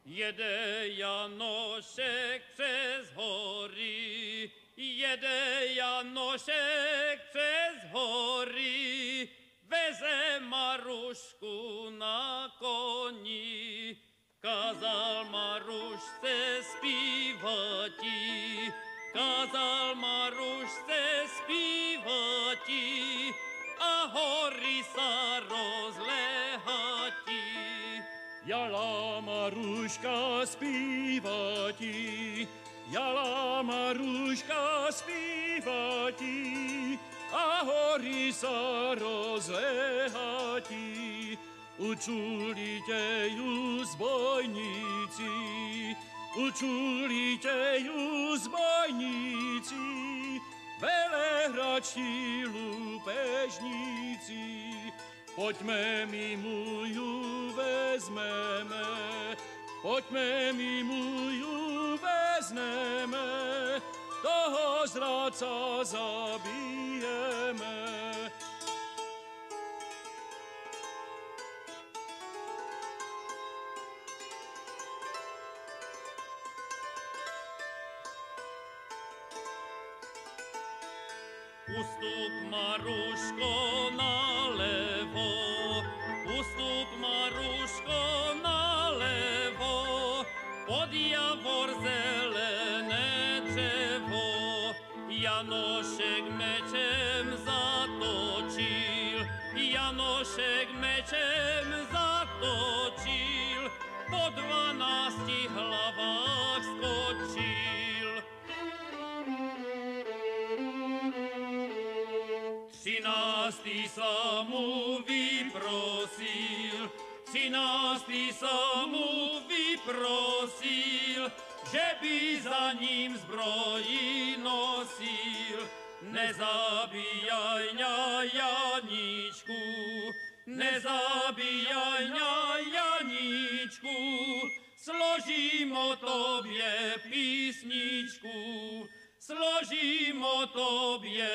Jede Janoszek przez hory, jede Janoszek przez hory, weze Maruszku na koni. Kazal Maruszce śpiewać, kazal Maruszce śpiewać, a hory sa rozlehać. Jala Maruszka śpiewać, jala Maruszka śpiewać, a hory sa rozlehać. Uczuli cię już zbojnicy, uczuli cię już zbojnicy, Velehrad silu pežníci, poďme mi muju vezmeme, poďme mi muju vezmeme, toho zradca zabijeme. Ustup Maruszko na lewo, ustup Maruszko na lewo, pod jawor zelene drzewo. Janoszek meczem zatoczył, Janoszek meczem zatoczył, po 12 głowach skoczył. 13 samu vyprosil, 13 samu vyprosil, že by za ním zbroji nosil. Nezabíjaj ňa, Janičku, nezabíjaj ňa, Janičku, složím o tobie písničku, složím o tobie